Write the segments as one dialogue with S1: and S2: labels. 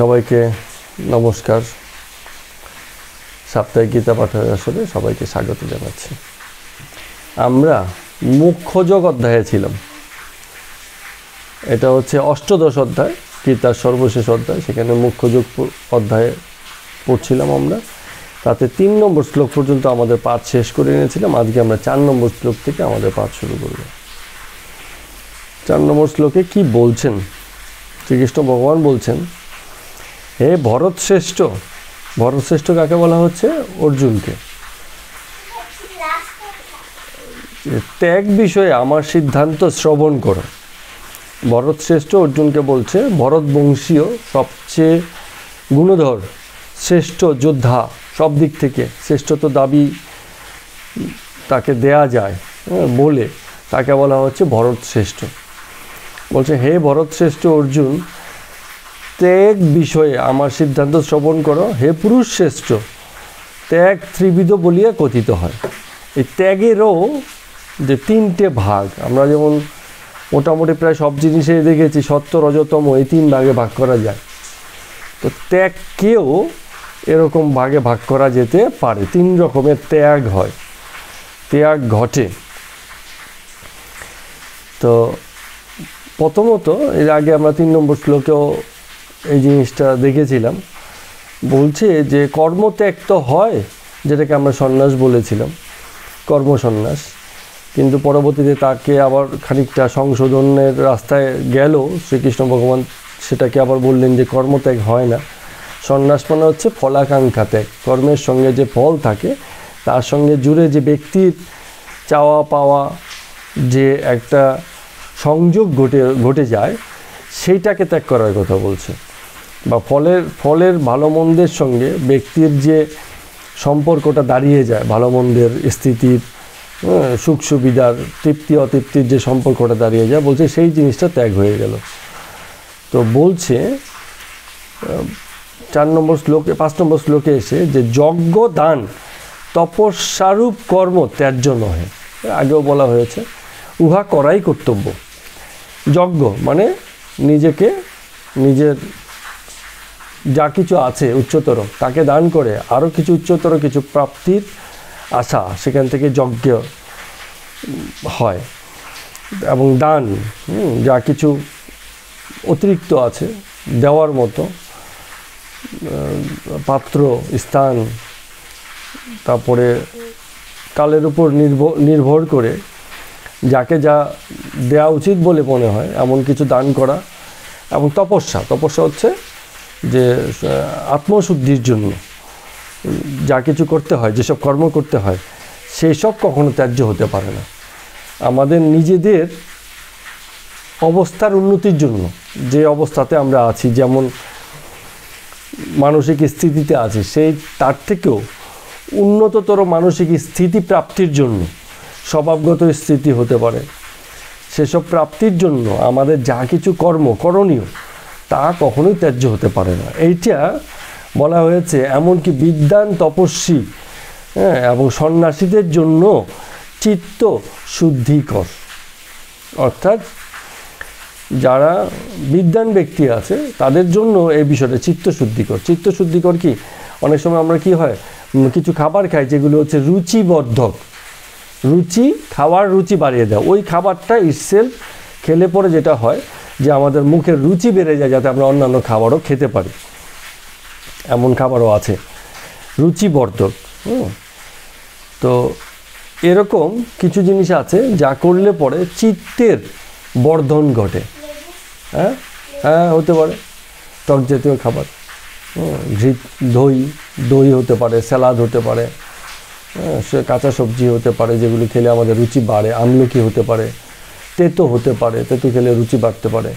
S1: সবাইকে নমস্কার। সাপ্তাহিক গীতা পাঠের আসলে সবাইকে স্বাগত জানাচ্ছি। আমরা মুখ্যযোগ অধ্যায়ে ছিলাম। এটা হচ্ছে অষ্টদশ অধ্যায়, গীতার সর্বশেষ অধ্যায়। সেখানে মুখ্যযোগ অধ্যায়ে পড়ছিলাম আমরা। তাতে 3 নম্বর শ্লোক পর্যন্ত আমাদের পাঠ শেষ করে এনেছিলাম। আজকে আমরা 4 নম্বর শ্লোক থেকে আমাদের পাঠ শুরু করব। 4 নম্বর শ্লোকে কি বলছেন? শ্রীকৃষ্ণ ভগবান বলছেন, হে ভরতশ্রেষ্ঠ। ভরতশ্রেষ্ঠ কাকে বলা হচ্ছে? অর্জুনকে। ত্যাগ বিষয়ে আমার সিদ্ধান্ত শ্রবণ করো। ভরতশ্রেষ্ঠ অর্জুনকে বলছে, ভরত বংশীয় সবচেয়ে গুণধর শ্রেষ্ঠ যোদ্ধা, সব দিক থেকে শ্রেষ্ঠত্ব দাবি তাকে দেয়া যায় বলে তাকে বলা হচ্ছে ভরতশ্রেষ্ঠ। বলছে, হে ভরতশ্রেষ্ঠ অর্জুন, ত্যাগ বিষয়ে আমার সিদ্ধান্ত শ্রবণ করো। হে পুরুষ শ্রেষ্ঠ, ত্যাগ ত্রিবিধ বলিয়া কথিত হয়। এই ত্যাগেরও যে 3টে ভাগ, আমরা যেমন মোটামুটি প্রায় সব জিনিসে দেখেছি সত্য রজতম এই 3 ভাগে ভাগ করা যায়, তো ত্যাগকেও এরকম ভাগে ভাগ করা যেতে পারে। 3 রকমের ত্যাগ হয়, ত্যাগ ঘটে। তো প্রথমত এর আগে আমরা 3 নম্বর শ্লোকেও এই জিনিসটা দেখেছিলাম। বলছে যে কর্মত্যাগ তো হয়, যেটাকে আমরা সন্ন্যাস বলেছিলাম, কর্মসন্ন্যাস। কিন্তু পরবর্তীতে তাকে আবার খানিকটা সংশোধনের রাস্তায় গেল শ্রীকৃষ্ণ ভগবান, সেটাকে আবার বললেন যে কর্মত্যাগ হয় না। সন্ন্যাস মানে হচ্ছে ফলাকাঙ্ক্ষা ত্যাগ। কর্মের সঙ্গে যে ফল থাকে তার সঙ্গে জুড়ে যে ব্যক্তির চাওয়া পাওয়া, যে একটা সংযোগ ঘটে যায়, সেইটাকে ত্যাগ করার কথা বলছে। বা ফলের ভালো মন্দের সঙ্গে ব্যক্তির যে সম্পর্কটা দাঁড়িয়ে যায়, ভালো মন্দের স্থিতির, সুখ সুবিধার, তৃপ্তি অতৃপ্তির যে সম্পর্কটা দাঁড়িয়ে যায়, বলছে সেই জিনিসটা ত্যাগ হয়ে গেল। তো বলছে 5 নম্বর শ্লোকে এসে যে যজ্ঞ দান তপস্যারূপ কর্ম ত্যায্য নহে। আগেও বলা হয়েছে, উহা করাই কর্তব্য। যজ্ঞ মানে নিজের যা কিছু আছে উচ্চতর তাকে দান করে আরও কিছু উচ্চতর কিছু প্রাপ্তির আশা, সেখান থেকে যজ্ঞ হয়। এবং দান, যা কিছু অতিরিক্ত আছে দেওয়ার মতো, পাত্র, স্থান, তারপরে কালের উপর নির্ভর করে যাকে যা দেওয়া উচিত বলে মনে হয় এমন কিছু দান করা। এবং তপস্যা হচ্ছে যে আত্মশুদ্ধির জন্য যা কিছু করতে হয়, যেসব কর্ম করতে হয়, সেই সব কখনো ত্যায্য হতে পারে না। আমাদের নিজেদের অবস্থার উন্নতির জন্য, যে অবস্থাতে আমরা আছি, যেমন মানসিক স্থিতিতে আছি, সেই তার থেকেও উন্নততর মানসিক স্থিতি প্রাপ্তির জন্য, স্বভাবগত স্থিতি হতে পারে, সেসব প্রাপ্তির জন্য আমাদের যা কিছু কর্ম করণীয় তা কখনোই ত্যায্য হতে পারে না। এইটা বলা হয়েছে এমনকি বিদ্বান তপস্বী এবং সন্ন্যাসীদের জন্য চিত্ত শুদ্ধিকর। অর্থাৎ যারা বিদ্বান ব্যক্তি আছে তাদের জন্য এই বিষয়টা চিত্তশুদ্ধিকর। চিত্তশুদ্ধিকর কি, অনেক সময় আমরা কি হয়, কিছু খাবার খাই যেগুলো হচ্ছে রুচিবর্ধক, খাওয়ার রুচি বাড়িয়ে দেয়। ওই খাবারটা ইটসেলফ খেলে পরে যেটা হয় যে আমাদের মুখের রুচি বেড়ে যায়, যাতে আমরা অন্যান্য খাবারও খেতে পারি। এমন খাবারও আছে রুচিবর্ধক। তো এরকম কিছু জিনিস আছে যা করলে পরে চিত্তের বর্ধন ঘটে। হ্যাঁ হতে পারে টক জাতীয় খাবার, দই হতে পারে, স্যালাড হতে পারে, সে কাঁচা সবজি হতে পারে যেগুলি খেলে আমাদের রুচি বাড়ে। আমলকি হতে পারে, তেতো হতে পারে, তেতো খেলে রুচি বাড়তে পারে।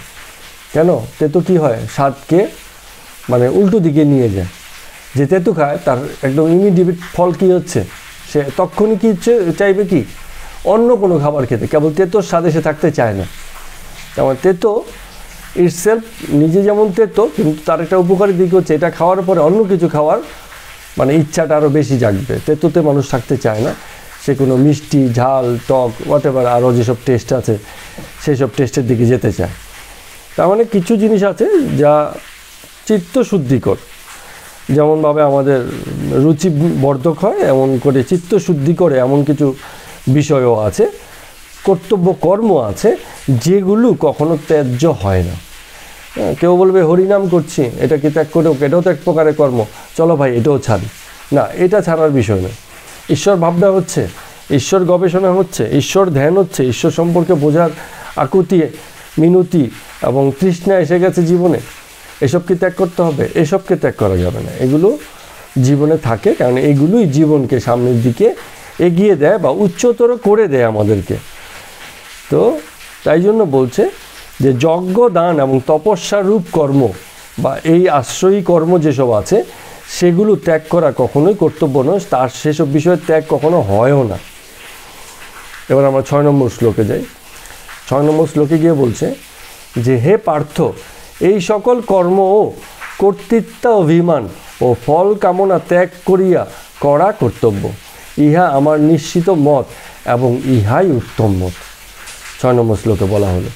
S1: কেন? তেতো কি হয়, স্বাদকে মানে উল্টো দিকে নিয়ে যায়। যে তেতো খায় তার একদম ইমিডিয়েট ফল কি হচ্ছে, সে তখনই কি চাইবে কি, অন্য কোনো খাবার খেতে। কেবল তেতোর স্বাদে সে থাকতে চায় না। যেমন তেতো ইটসেলফ নিজে যেমন তেতো, কিন্তু তার একটা উপকারী দিক হচ্ছে এটা খাওয়ার পরে অন্য কিছু খাওয়ার মানে ইচ্ছাটা আরও বেশি জাগবে। তেতোতে মানুষ থাকতে চায় না, সে কোনো মিষ্টি, ঝাল, টক, হোয়াটএভার আরও যেসব টেস্ট আছে সেই সব টেস্টের দিকে যেতে চায়। তার মানে কিছু জিনিস আছে যা চিত্তশুদ্ধিকর। যেমনভাবে আমাদের রুচি বর্ধক হয়, এমন করে চিত্তশুদ্ধি করে এমন কিছু বিষয়ও আছে, কর্তব্য কর্ম আছে, যেগুলো কখনো ত্যায্য হয় না। কেউ বলবে হরিনাম করছি, এটা কি ত্যাগ করে, এটাও তো এক প্রকারের কর্ম, চলো ভাই এটাও ছাড়ি না, এটা ছাড়ার বিষয় নয়। ঈশ্বর ভাবনা হচ্ছে, ঈশ্বর গবেষণা হচ্ছে, ঈশ্বর ধ্যান হচ্ছে, ঈশ্বর সম্পর্কে বোঝার আকুতি মিনতি এবং তৃষ্ণা এসে গেছে জীবনে, এসবকে ত্যাগ করতে হবে? এসবকে ত্যাগ করা যাবে না। এগুলো জীবনে থাকে, কারণ এগুলোই জীবনকে সামনের দিকে এগিয়ে দেয় বা উচ্চতর করে দেয় আমাদেরকে। তো তাই জন্য বলছে যে যজ্ঞ, দান এবং তপস্যা রূপ কর্ম বা এই আশ্রয়ী কর্ম যেসব আছে, সেগুলো ত্যাগ করা কখনোই কর্তব্য নয়, তার সেসব বিষয়ের ত্যাগ কখনো হয়ও না। এবার আমরা 6 নম্বর শ্লোকে যাই। 6 নম্বর শ্লোকে গিয়ে বলছে যে হে পার্থ, এই সকল কর্ম ও কর্তৃত্ব অভিমান ও ফল কামনা ত্যাগ করিয়া করা কর্তব্য, ইহা আমার নিশ্চিত মত এবং ইহাই উত্তম মত। 6 নম্বর শ্লোকে বলা হলো।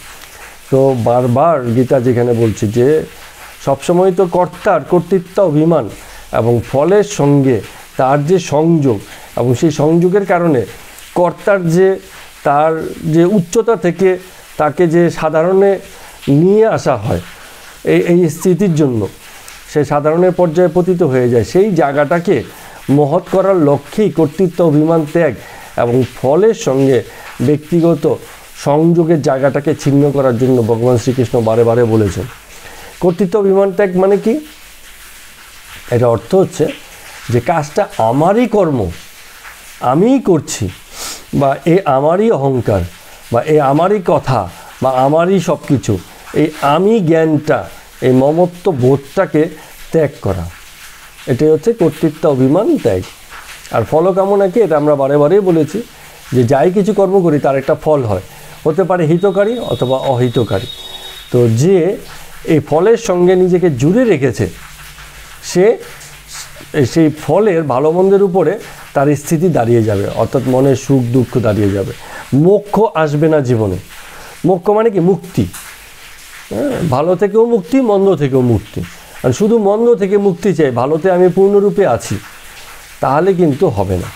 S1: তো বারবার গীতা যেখানে বলছে যে সবসময় তো কর্তার কর্তৃত্ব অভিমান এবং ফলের সঙ্গে তার যে সংযোগ, এবং সেই সংযোগের কারণে কর্তার যে তার যে উচ্চতা থেকে তাকে যে সাধারণে নিয়ে আসা হয় এই স্থিতির জন্য, সে সাধারণের পর্যায়ে পতিত হয়ে যায়, সেই জায়গাটাকে মহৎ করার লক্ষ্যেই কর্তৃত্ব অভিমান ত্যাগ এবং ফলের সঙ্গে ব্যক্তিগত সংযোগের জায়গাটাকে ছিন্ন করার জন্য ভগবান শ্রীকৃষ্ণ বারে বারে বলেছেন। কর্তৃত্ব অভিমান ত্যাগ মানে কি? এটা অর্থ হচ্ছে যে কাজটা আমারই কর্ম, আমিই করছি, বা আমারই অহংকার, বা আমারই কথা, বা আমারই সব কিছু, এই আমি জ্ঞানটা, এই মমত্ব বোধটাকে ত্যাগ করা, এটাই হচ্ছে কর্তৃত্ব অভিমান ত্যাগ। আর ফলকামনাকে, এটা আমরা বারে বারেই বলেছি যে যাই কিছু কর্ম করি তার একটা ফল হয়, হতে পারে হিতকারী অথবা অহিতকারী। তো যে এই ফলের সঙ্গে নিজেকে জুড়ে রেখেছে, সে সেই ফলের ভালো মন্দের উপরে তার স্থিতি দাঁড়িয়ে যাবে, অর্থাৎ মনের সুখ দুঃখ দাঁড়িয়ে যাবে। মোক্ষ আসবে না জীবনে। মোক্ষ মানে কি? মুক্তি। ভালো থেকেও মুক্তি, মন্দ থেকেও মুক্তি। আর শুধু মন্দ থেকে মুক্তি চাই, ভালোতে আমি পূর্ণরূপে আছি, তাহলে কিন্তু হবে না।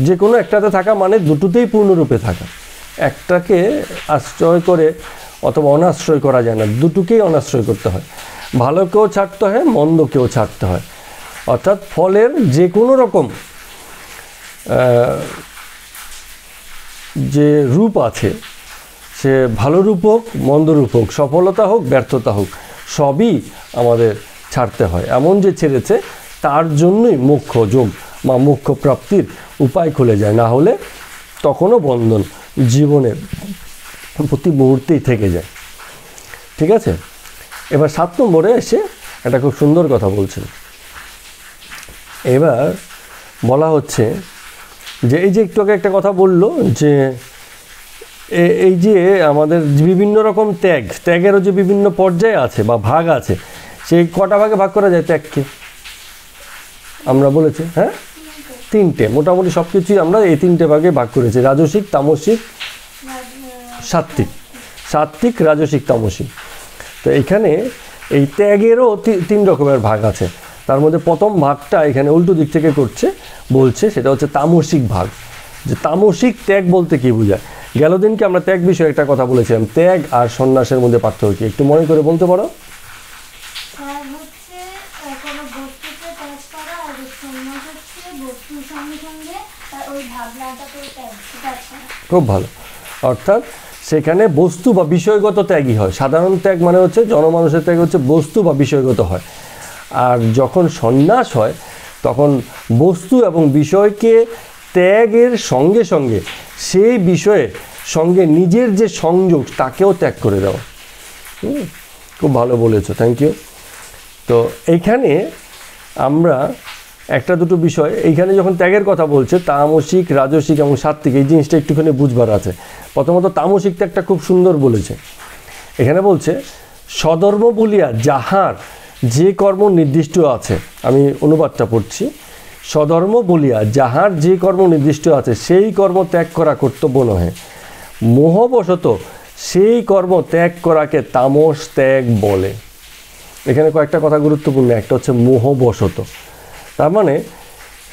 S1: যে কোনো একটাতে থাকা মানে দুটোতেই পূর্ণরূপে থাকা। একটাকে আশ্রয় করে অথবা অনাশ্রয় করা যায় না, দুটোকেই অনাশ্রয় করতে হয়। ভালোকেও ছাড়তে হয়, মন্দকেও ছাড়তে হয়। অর্থাৎ ফলের যে কোনো রকম যে রূপ আছে, সে ভালো রূপ হোক মন্দ রূপ হোক, সফলতা হোক ব্যর্থতা হোক, সবই আমাদের ছাড়তে হয়। এমন যে ছেড়েছে তার জন্যই মোক্ষ যোগ বা মোক্ষ প্রাপ্তির উপায় খুলে যায়, না হলে তখনও বন্ধন জীবনে প্রতি মুহূর্তেই থেকে যায়। ঠিক আছে? এবার 7 নম্বরে এসে একটা খুব সুন্দর কথা বলছেন। এবার বলা হচ্ছে যে এই যে একটু আগে একটা কথা বললো যে এই যে আমাদের বিভিন্ন রকম ত্যাগেরও যে বিভিন্ন পর্যায়ে আছে বা ভাগ আছে, সেই কটা ভাগে ভাগ করা যায় ত্যাগকে? আমরা বলেছি হ্যাঁ 3টে, মোটামুটি সব কিছুই আমরা এই 3টে ভাগে ভাগ করেছি: রাজসিক, তামসিক, সাত্ত্বিক। সাত্ত্বিক, রাজসিক, তামসিক। তো এখানে এই ত্যাগেরও 3 রকমের ভাগ আছে। তার মধ্যে প্রথম ভাগটা এখানে উল্টো দিক থেকে বলছে, সেটা হচ্ছে তামসিক ভাগ। যে তামসিক ত্যাগ বলতে কি বোঝায়? গেল দিনকে আমরা ত্যাগ বিষয়ে একটা কথা বলেছিলাম, ত্যাগ আর সন্ন্যাসের মধ্যে পার্থক্য কি একটু মনে করে বলতে পারো? খুব ভালো। অর্থাৎ সেখানে বস্তু বা বিষয়গত ত্যাগই হয়। সাধারণ ত্যাগ মানে হচ্ছে জনমানুষের ত্যাগ হচ্ছে বস্তু বা বিষয়গত হয়, আর যখন সন্ন্যাস হয় তখন বস্তু এবং বিষয়কে ত্যাগের সঙ্গে সঙ্গে সেই বিষয়ের সঙ্গে নিজের যে সংযোগ তাকেও ত্যাগ করে দেওয়া। খুব ভালো বলেছো, থ্যাংক ইউ। তো এইখানে আমরা একটা দুটো বিষয়, এইখানে যখন ত্যাগের কথা বলছে তামসিক, রাজসিক এবং সাত্ত্বিক, এই জিনিসটা একটুখানি বুঝবার আছে। প্রথমত তামসিক ত্যাগটা খুব সুন্দর বলেছে। এখানে বলছে স্বধর্ম বলিয়া যাহার যে কর্ম নির্দিষ্ট আছে, আমি অনুবাদটা পড়ছি, স্বধর্ম বলিয়া যাহার যে কর্ম নির্দিষ্ট আছে সেই কর্ম ত্যাগ করা কর্তব্য নহে, মোহবশত সেই কর্ম ত্যাগ করাকে তামস ত্যাগ বলে। এখানে কয়েকটা কথা গুরুত্বপূর্ণ। একটা হচ্ছে মোহবশত, তার মানে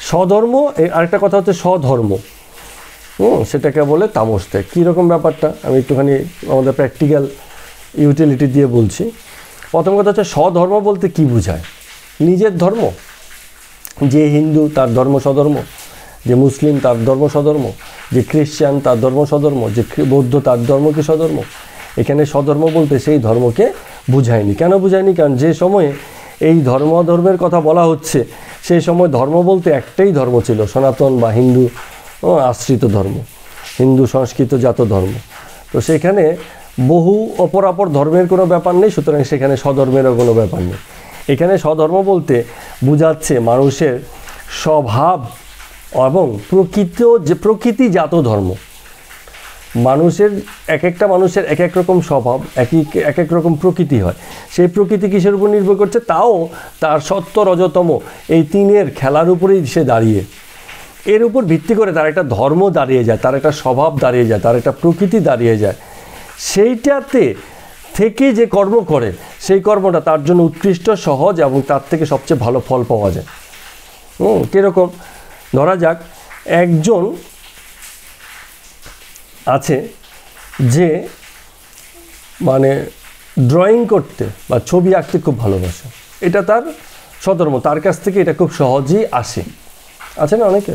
S1: স্বধর্ম, আরেকটা কথা হচ্ছে স্বধর্ম, সেটাকে বলে তামস ত্যাগ। কীরকম ব্যাপারটা আমি একটুখানি আমাদের প্র্যাকটিক্যাল ইউটিলিটি দিয়ে বলছি। প্রথম কথা হচ্ছে স্বধর্ম বলতে কি বোঝায়? নিজের ধর্ম, যে হিন্দু তার ধর্ম স্বধর্ম, যে মুসলিম তার ধর্ম স্বধর্ম, যে খ্রিস্টান তার ধর্ম স্বধর্ম, যে বৌদ্ধ তার ধর্ম কি স্বধর্ম। এখানে স্বধর্ম বলতে সেই ধর্মকে বুঝায়নি। কেন বুঝায়নি? কারণ যে সময়ে এই ধর্মের কথা বলা হচ্ছে সেই সময় ধর্ম বলতে একটাই ধর্ম ছিল, সনাতন বা হিন্দু আশ্রিত ধর্ম, হিন্দু সংস্কৃতজাত ধর্ম। তো সেখানে বহু অপরাপর ধর্মের কোনো ব্যাপার নেই, সুতরাং সেখানে স্বধর্মেরও কোনো ব্যাপার নেই। এখানে স্বধর্ম বলতে বোঝাচ্ছে মানুষের স্বভাব এবং প্রকৃতিজাত ধর্ম। মানুষের একটা মানুষের এক এক রকম স্বভাব, এক এক রকম প্রকৃতি হয়। সেই প্রকৃতি কিসের উপর নির্ভর করছে? তাও তার সত্য রজতম এই তিনের খেলার উপরেই সে দাঁড়িয়ে, এর উপর ভিত্তি করে তার একটা ধর্ম দাঁড়িয়ে যায়, তার একটা স্বভাব দাঁড়িয়ে যায়, তার একটা প্রকৃতি দাঁড়িয়ে যায়। সেইটাতে থেকে যে কর্ম করে সেই কর্মটা তার জন্য উৎকৃষ্ট, সহজ এবং তার থেকে সবচেয়ে ভালো ফল পাওয়া যায়। কীরকম? ধরা যাক একজন আছে যে মানে ড্রয়িং করতে বা ছবি আঁকতে খুব ভালোবাসে, এটা তার স্বধর্ম, তার কাছ থেকে এটা খুব সহজেই আসে। আছে না অনেকে,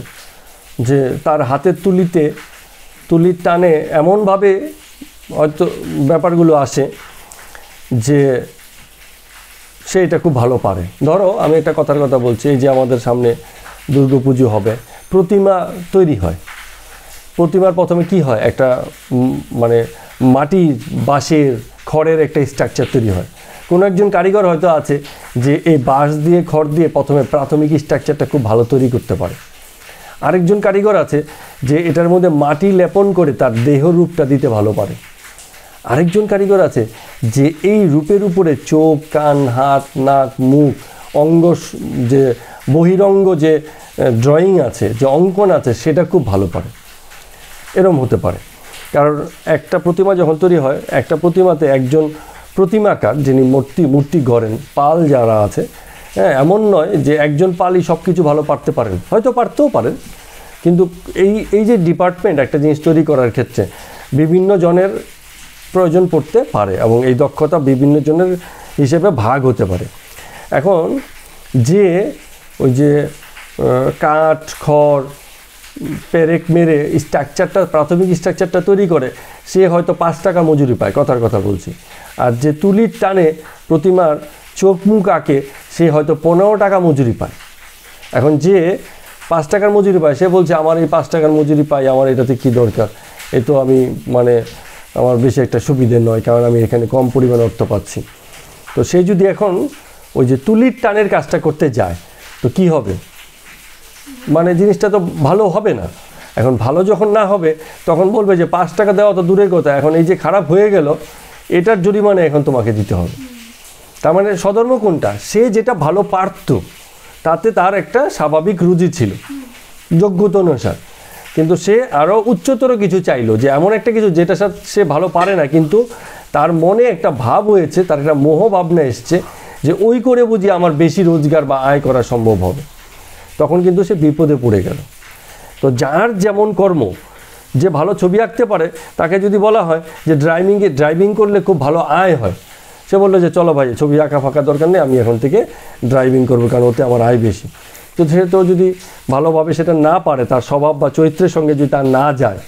S1: যে তার হাতের তুলির টানে এমনভাবে হয়তো ব্যাপারগুলো আসে যে সে এটা খুব ভালো পারে। ধরো আমি একটা কথার কথা বলছি, এই যে আমাদের সামনে দুর্গাপুজো হবে, প্রতিমা তৈরি হয়। প্রতিমার প্রথমে কি হয়? একটা মানে মাটির, বাঁশের, খড়ের একটা স্ট্রাকচার তৈরি হয়। কোনো একজন কারিগর হয়তো আছে যে এই বাঁশ দিয়ে, খড় দিয়ে প্রথমে প্রাথমিক স্ট্রাকচারটা খুব ভালো তৈরি করতে পারে। আরেকজন কারিগর আছে যে এটার মধ্যে মাটি লেপন করে তার দেহ রূপটা দিতে ভালো পারে। আরেকজন কারিগর আছে যে এই রূপের উপরে চোখ, কান, হাত, নাক, মুখ, অঙ্গ, যে বহিরঙ্গ যে ড্রয়িং আছে, যে অঙ্কন আছে, সেটা খুব ভালো পারে। এরম হতে পারে। কারণ একটা প্রতিমা যখন তৈরি হয়, একটা প্রতিমাতে একজন প্রতিমাকার যিনি মূর্তি গড়েন, পাল যারা আছে, হ্যাঁ, এমন নয় যে একজন পালই সব কিছু ভালো পারতে পারেন, হয়তো পারতেও পারেন, কিন্তু এই যে ডিপার্টমেন্ট একটা জিনিস তৈরি করার ক্ষেত্রে বিভিন্ন জনের প্রয়োজন পড়তে পারে এবং এই দক্ষতা বিভিন্ন জনের হিসেবে ভাগ হতে পারে। এখন যে ওই যে কাঠ, খড়, পেরেক মেরে স্ট্রাকচারটা, প্রাথমিক স্ট্রাকচারটা তৈরি করে, সে হয়তো 5 টাকা মজুরি পায়, কথার কথা বলছি। আর যে তুলির টানে প্রতিমার চোখ মুখ আঁকে, সে হয়তো 15 টাকা মজুরি পায়। এখন যে 5 টাকার মজুরি পায়, সে বলছে আমার এই 5 টাকার মজুরি পাই, আমার এটাতে কি দরকার, এ তো আমি মানে আমার বেশি একটা সুবিধে নয়, কারণ আমি এখানে কম পরিমাণ অর্থ পাচ্ছি। তো সে যদি এখন ওই যে তুলির টানের কাজটা করতে যায়, তো কি হবে? মানে জিনিসটা তো ভালো হবে না। এখন ভালো যখন না হবে, তখন বলবে যে 5 টাকা দেওয়া তো দূরের কথা, এখন এই যে খারাপ হয়ে গেল, এটার জরিমানা এখন তোমাকে দিতে হবে। তার মানে স্বধর্ম কোনটা? সে যেটা ভালো পারত, তাতে তার একটা স্বাভাবিক রুচি ছিল, যোগ্যতা অনুসার, কিন্তু সে আরও উচ্চতর কিছু চাইলো, যে এমন একটা কিছু যেটা সে ভালো পারে না, কিন্তু তার মনে একটা ভাব হয়েছে, তার একটা মোহ ভাবনা এসছে যে ওই করে বুঝি আমার বেশি রোজগার বা আয় করা সম্ভব হবে। তখন কিন্তু সে বিপদে পড়ে গেল। তো যার যেমন কর্ম, যে ভালো ছবি আঁকতে পারে, তাকে যদি বলা হয় যে ড্রাইভিং করলে খুব ভালো আয় হয়, সে বললো যে চলো ভাই, ছবি আঁকা ফাঁকা দরকার নেই, আমি এখন থেকে ড্রাইভিং করবো, কারণ ওতে আমার আয় বেশি। তো সে তো যদি ভালোভাবে সেটা না পারে, তার স্বভাব বা চরিত্রের সঙ্গে যদি তার না যায়,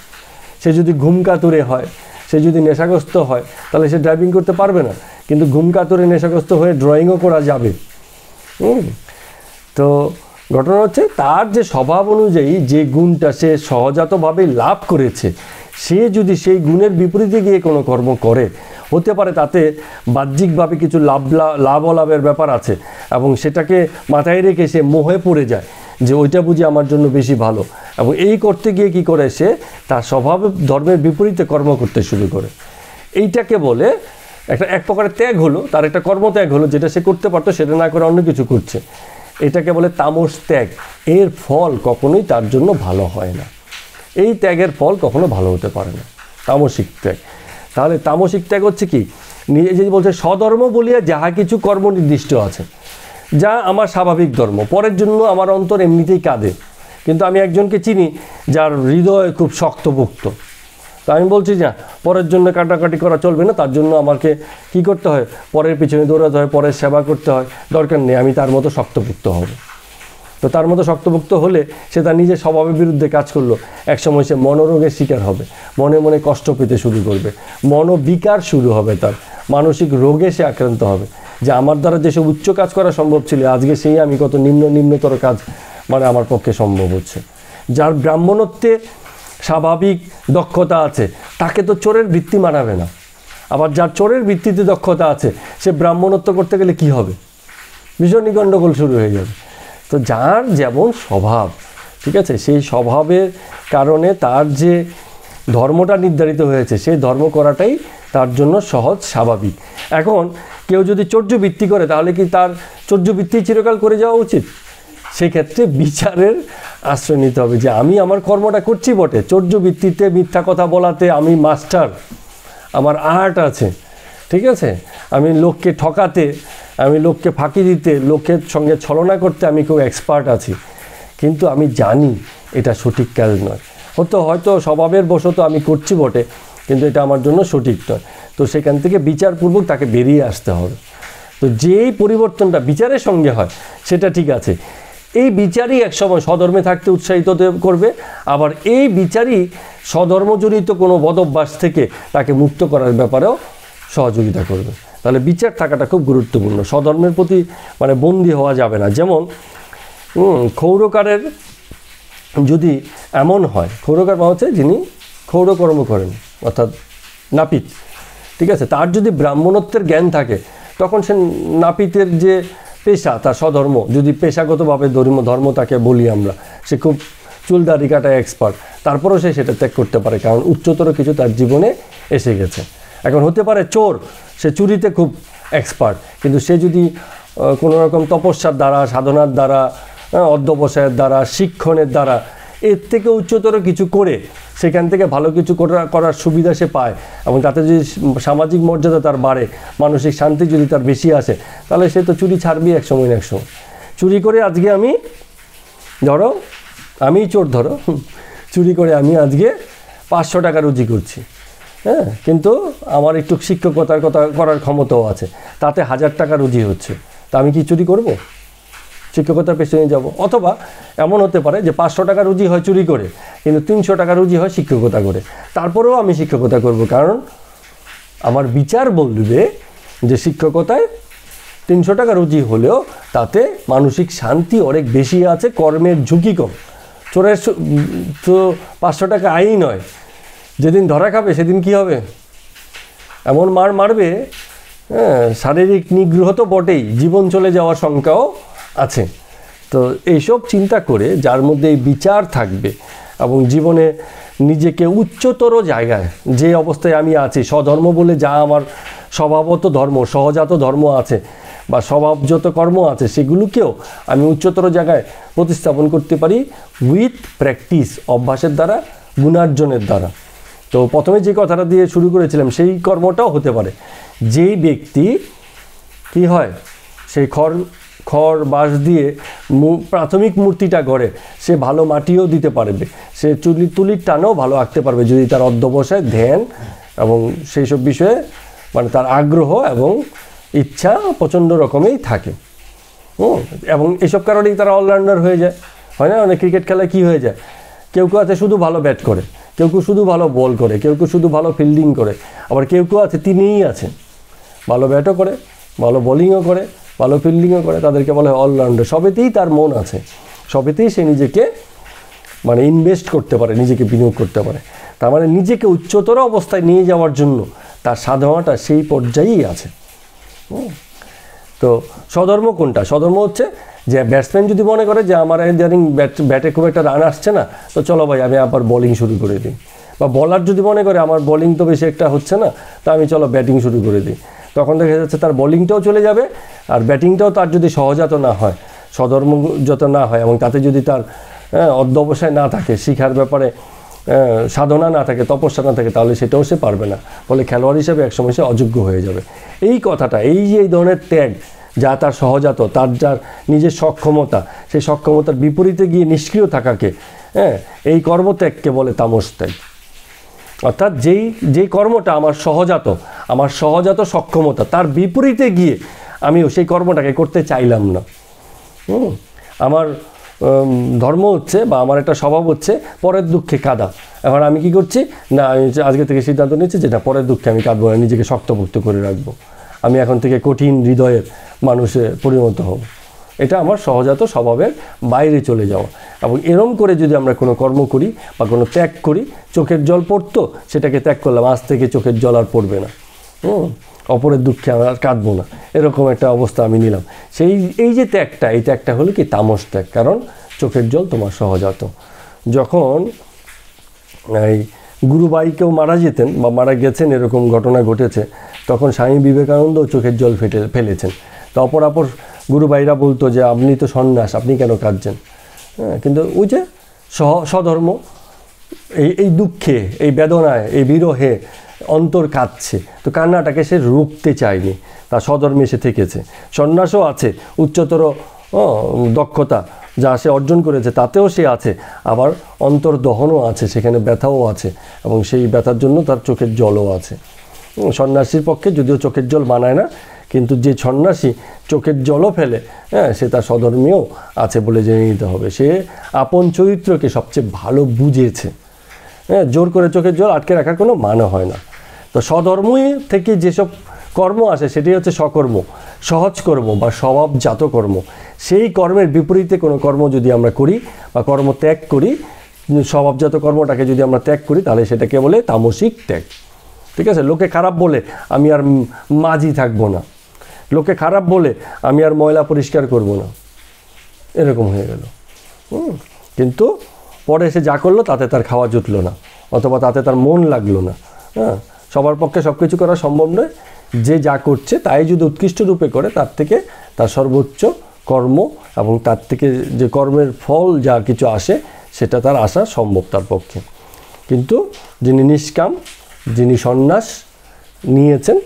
S1: সে যদি ঘুমকাতুরে হয়, সে যদি নেশাগ্রস্ত হয়, তাহলে সে ড্রাইভিং করতে পারবে না। কিন্তু ঘুমকাতুরে নেশাগ্রস্ত হয়ে ড্রয়িংও করা যাবে। তো ঘটনা হচ্ছে তার যে স্বভাব অনুযায়ী যে গুণটা সে সহজাতভাবে লাভ করেছে, সে যদি সেই গুণের বিপরীতে গিয়ে কোনো কর্ম করে, হতে পারে তাতে বাহ্যিকভাবে কিছু লাভের ব্যাপার আছে, এবং সেটাকে মাথায় রেখে সে মোহে পড়ে যায় যে ওইটা বুঝি আমার জন্য বেশি ভালো, এবং এই করতে গিয়ে কি করে সে তার স্বভাব ধর্মের বিপরীতে কর্ম করতে শুরু করে। এইটাকে বলে এক প্রকারের ত্যাগ হলো, তার একটা কর্মত্যাগ হলো, যেটা সে করতে পারতো সেটা না করে অন্য কিছু করছে। এটাকে বলে তামস ত্যাগ। এর ফল কখনোই তার জন্য ভালো হয় না। এই ত্যাগের ফল কখনো ভালো হতে পারে না, তামসিক ত্যাগ। তাহলে তামসিক ত্যাগ হচ্ছে কি? নিজে যে বলছে স্বধর্ম বলিয়া যাহা কিছু কর্ম নির্দিষ্ট আছে, যা আমার স্বাভাবিক ধর্ম, পরের জন্য আমার অন্তর এমনিতেই কাঁদে। কিন্তু আমি একজনকে চিনি যার হৃদয় খুব শক্তপোক্ত, তো আমি বলছি যে পরের জন্য কাটাকাটি করা চলবে না, তার জন্য আমাকে কী করতে হয়, পরের পিছনে দৌড়াতে হয়, পরের সেবা করতে হয়, দরকার নেই, আমি তার মতো শক্তপোক্ত হব। তো তার মতো শক্তপোক্ত হলে সে তার নিজের স্বভাবের বিরুদ্ধে কাজ করলো, একসময় সে মনোরোগের শিকার হবে, মনে মনে কষ্ট পেতে শুরু করবে, মনোবিকার শুরু হবে, তার মানসিক রোগে সে আক্রান্ত হবে, যে আমার দ্বারা যেসব উচ্চ কাজ করা সম্ভব ছিল আজকে সেই আমি কত নিম্নতর কাজ মানে আমার পক্ষে সম্ভব হচ্ছে। যার ব্রাহ্মণত্বে স্বাভাবিক দক্ষতা আছে তাকে তো চোরের বৃত্তি মানাবে না, আবার যার চোরের বৃত্তিতে দক্ষতা আছে সে ব্রাহ্মণত্ব করতে গেলে কি হবে, ভীষণই গণ্ডগোল শুরু হয়ে যাবে। তো যার যেমন স্বভাব, ঠিক আছে, সেই স্বভাবের কারণে তার যে ধর্মটা নির্ধারিত হয়েছে সেই ধর্ম করাটাই তার জন্য সহজ স্বাভাবিক। এখন কেউ যদি চৌর্যবৃত্তি করে তাহলে কি তার চৌর্যবৃত্তি চিরকাল করে যাওয়া উচিত? সেক্ষেত্রে বিচারের আশ্রয় নিতে হবে যে আমি আমার কর্মটা করছি বটে, চৌর্যবৃত্তিতে মিথ্যা কথা বলাতে আমি মাস্টার, আমার আর্ট আছে, ঠিক আছে, আমি লোককে ঠকাতে, আমি লোককে ফাঁকি দিতে, লোকের সঙ্গে ছলনা করতে আমি খুব এক্সপার্ট আছি, কিন্তু আমি জানি এটা সঠিক কাজ নয়, হয়তো স্বভাবের বশত আমি করছি বটে, কিন্তু এটা আমার জন্য সঠিক নয়। তো সেখান থেকে বিচারপূর্বক তাকে বেরিয়ে আসতে হবে। তো যেই পরিবর্তনটা বিচারের সঙ্গে হয় সেটা ঠিক আছে, এই বিচারই একসময় স্বধর্মে থাকতে উৎসাহিত করবে, আবার এই বিচারই স্বধর্মজনিত কোনো বদভ্যাস থেকে তাকে মুক্ত করার ব্যাপারেও সহযোগিতা করবে। তাহলে বিচার থাকাটা খুব গুরুত্বপূর্ণ, স্বধর্মের প্রতি মানে বন্দী হওয়া যাবে না। যেমন ক্ষৌরকারের যদি এমন হয়, ক্ষৌরকার মানে হচ্ছে যিনি ক্ষৌরকর্ম করেন অর্থাৎ নাপিত, ঠিক আছে, তার যদি ব্রাহ্মণত্বের জ্ঞান থাকে তখন সে নাপিতের যে পেশা, তার স্বধর্ম যদি পেশাগতভাবে ধর্ম তাকে বলি আমরা, সে খুব চুলদারি কাটায় এক্সপার্ট, তারপরেও সে সেটা ত্যাগ করতে পারে, কারণ উচ্চতর কিছু তার জীবনে এসে গেছে। এখন হতে পারে চোর, সে চুরিতে খুব এক্সপার্ট, কিন্তু সে যদি কোনো রকম তপস্যার দ্বারা, সাধনার দ্বারা, অধ্যবসায়ের দ্বারা, শিক্ষণের দ্বারা এর থেকে উচ্চতর কিছু করে সেখান থেকে ভালো কিছু করার সুবিধা সে পায়, এবং তাতে যদি সামাজিক মর্যাদা তার বাড়ে, মানসিক শান্তি যদি তার বেশি আসে, তাহলে সে তো চুরি ছাড়বি একসময় না একসময়। চুরি করে আজকে আমি চোর, চুরি করে আমি আজকে 500 টাকা রুজি করছি, হ্যাঁ, কিন্তু আমার একটু শিক্ষকতার করার ক্ষমতাও আছে, তাতে 1000 টাকা রুজি হচ্ছে, তা আমি কি চুরি করব? শিক্ষকতার পেছনে যাব। অথবা এমন হতে পারে যে 500 টাকা রুজি হয় চুরি করে, কিন্তু 300 টাকা রুজি হয় শিক্ষকতা করে, তারপরেও আমি শিক্ষকতা করব, কারণ আমার বিচার বলবে যে শিক্ষকতায় 300 টাকা রুজি হলেও তাতে মানসিক শান্তি অনেক বেশি আছে, কর্মের ঝুঁকি কম। চোরের তো 500 টাকা আয়ই নয়, যেদিন ধরা খাবে সেদিন কি হবে, এমন মারবে, হ্যাঁ, শারীরিক নিগ্রহ তো বটেই, জীবন চলে যাওয়ার শঙ্কাও আছে। তো এইসব চিন্তা করে যার মধ্যে এই বিচার থাকবে এবং জীবনে নিজেকে উচ্চতর জায়গায়, যে অবস্থায় আমি আছি, স্বধর্ম বলে যা আমার স্বভাবত ধর্ম, সহজাত ধর্ম আছে বা স্বভাবজাত কর্ম আছে, সেগুলোকেও আমি উচ্চতর জায়গায় প্রতিস্থাপন করতে পারি উইথ প্র্যাকটিস, অভ্যাসের দ্বারা, গুণার্জনের দ্বারা। তো প্রথমে যে কথাটা দিয়ে শুরু করেছিলাম সেই কর্মটাও হতে পারে, যেই ব্যক্তি কি হয় সেই খড় বাঁশ দিয়ে প্রাথমিক মূর্তিটা গড়ে, সে ভালো মাটিও দিতে পারবে, সে তুলির টানও ভালো আঁকতে পারবে যদি তার অধ্যবসায়, ধ্যান এবং সেই সব বিষয়ে মানে তার আগ্রহ এবং ইচ্ছা প্রচণ্ড রকমেই থাকে। এবং এইসব কারণেই তারা অলরাউন্ডার হয়ে যায়, হয় না? অনেক ক্রিকেট খেলায় কী হয়ে যায়, কেউ আছে শুধু ভালো ব্যাট করে, কেউ শুধু ভালো বল করে, কেউ শুধু ভালো ফিল্ডিং করে, আবার কেউ আছে তিনিই আছেন ভালো ব্যাটও করে, ভালো বোলিংও করে, ভালো ফিল্ডিংও করে, তাদেরকে বলা হয় অলরাউন্ডার। সবেতেই তার মন আছে, সবেতেই সে নিজেকে মানে ইনভেস্ট করতে পারে, নিজেকে বিনিয়োগ করতে পারে। তার মানে নিজেকে উচ্চতর অবস্থায় নিয়ে যাওয়ার জন্য তার সাধনাটা সেই পর্যায়েই আছে। তো স্বধর্ম কোনটা? স্বধর্ম হচ্ছে যে ব্যাটসম্যান যদি মনে করে যে আমার ইদানিং ব্যাটে খুব একটা রান আসছে না, তো চলো ভাই আমি আবার বোলিং শুরু করে দিই, বা বলার যদি মনে করে আমার বোলিং তো বেশি একটা হচ্ছে না, তা আমি চলো ব্যাটিং শুরু করে দিই, তখন দেখা যাচ্ছে তার বোলিংটাও চলে যাবে, আর ব্যাটিংটাও তার যদি সহজাত না হয়, স্বধর্মজাত না হয়, এবং তাতে যদি তার অধ্যবসায় না থাকে, শিখার ব্যাপারে সাধনা না থাকে, তপস্যা না থাকে, তাহলে সেটাও সে পারবে না। ফলে খেলোয়াড় হিসেবে একসময় সে অযোগ্য হয়ে যাবে। এই কথাটা, এই যে এই ধরনের ত্যাগ, যা তার সহজাত, তার যার নিজের সক্ষমতা, সেই সক্ষমতার বিপরীতে গিয়ে নিষ্ক্রিয় থাকাকে, এই কর্মত্যাগকে বলে তামস ত্যাগ। অর্থাৎ যেই কর্মটা আমার সহজাত সক্ষমতা, তার বিপরীতে গিয়ে আমিও সেই কর্মটাকে করতে চাইলাম না। আমার ধর্ম হচ্ছে, বা আমার একটা স্বভাব হচ্ছে পরের দুঃখে কাঁদা। এখন আমি কি করছি না, আমি আজকে থেকে সিদ্ধান্ত নিচ্ছি যে না, পরের দুঃখে আমি কাঁদবো না, নিজেকে শক্তপোক্ত করে রাখবো, আমি এখন থেকে কঠিন হৃদয়ের মানুষে পরিণত হব। এটা আমার সহজাত স্বভাবের বাইরে চলে যাওয়া। এবং এরম করে যদি আমরা কোনো কর্ম করি বা কোনো ত্যাগ করি, চোখের জল পড়তো, সেটাকে ত্যাগ করলাম, আজ থেকে চোখের জল আর পড়বে না, অপরের দুঃখে আমরা আর কাঁদবো না, এরকম একটা অবস্থা আমি নিলাম। এই যে ত্যাগটা, এই ত্যাগটা হলো কি তামস ত্যাগ, কারণ চোখের জল তোমার সহজাত। যখন এই গুরুবাই কেউ মারা যেতেন বা মারা গেছেন, এরকম ঘটনা ঘটেছে, তখন স্বামী বিবেকানন্দও চোখের জল ফেলেছেন। তো অপরাপর গুরুবাইরা বলতো যে আপনি তো সন্ন্যাস, আপনি কেন কাঁদছেন? কিন্তু ওই যে স্বধর্ম, এই দুঃখে, এই বেদনায়, এই বিরহে অন্তর কাঁদছে, তো কান্নাটাকে সে রুখতে চায়নি, তার স্বধর্মে সে থেকেছে। সন্ন্যাসও আছে, উচ্চতর দক্ষতা যা সে অর্জন করেছে তাতেও সে আছে, আবার অন্তর্দহনও আছে, সেখানে ব্যথাও আছে, এবং সেই ব্যথার জন্য তার চোখের জলও আছে। সন্ন্যাসীর পক্ষে যদিও চোখের জল মানায় না, কিন্তু যে সন্ন্যাসী চোখের জলও ফেলে, সে তার স্বধর্মীয় আছে বলে জেনে নিতে হবে। সে আপন চরিত্রকে সবচেয়ে ভালো বুঝেছে। জোর করে চোখের জল আটকে রাখার কোনো মানে হয় না। তো স্বধর্মই থেকে যেসব কর্ম আসে, সেটি হচ্ছে সকর্ম, সহজ কর্ম বা স্বভাবজাত কর্ম। সেই কর্মের বিপরীতে কোনো কর্ম যদি আমরা করি বা কর্ম ত্যাগ করি, স্বভাবজাত কর্মটাকে যদি আমরা ত্যাগ করি, তাহলে সেটাকে বলে তামসিক ত্যাগ। ঠিক আছে? লোকে খারাপ বলে আমি আর মাঝি থাকবো না, লোকে খারাপ বলে আমি আর ময়লা পরিষ্কার করব না, এরকম হয়ে গেল। কিন্তু পরে সে যা করলো তাতে তার খাওয়া জুটলো না, অথবা তাতে তার মন লাগলো না। সবার পক্ষে সব কিছু করা সম্ভব নয়। যে যা করছে তাই যদি উৎকৃষ্ট রূপে করে, তার থেকে তার সর্বোচ্চ কর্ম এবং তার থেকে যে কর্মের ফল যা কিছু আসে, সেটা তার আসা সম্ভব তার পক্ষে। কিন্তু যিনি নিষ্কাম, যিনি সন্ন্যাস নিয়েছেন,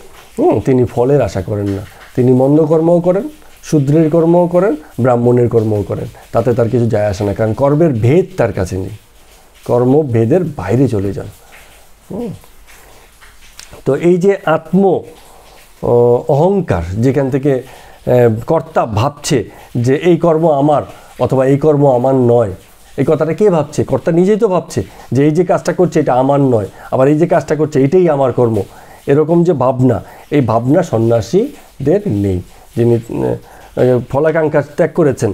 S1: তিনি ফলের আশা করেন না। তিনি মন্দ কর্মও করেন, শূদ্রের কর্মও করেন, ব্রাহ্মণের কর্মও করেন, তাতে তার কিছু যায় আসে না, কারণ কর্মের ভেদ তার কাছে নেই, কর্মভেদের বাইরে চলে যান। তো এই যে আত্ম অহংকার, যেখান থেকে কর্তা ভাবছে যে এই কর্ম আমার অথবা এই কর্ম আমার নয়, এই কথাটা কে ভাবছে? কর্তা নিজেই তো ভাবছে যে এই যে কাজটা করছে এটা আমার নয়, আবার এই যে কাজটা করছে এটাই আমার কর্ম। এরকম যে ভাবনা, এই ভাবনা সন্ন্যাসীদের নেই। যিনি ফলাকাঙ্ক্ষা ত্যাগ করেছেন,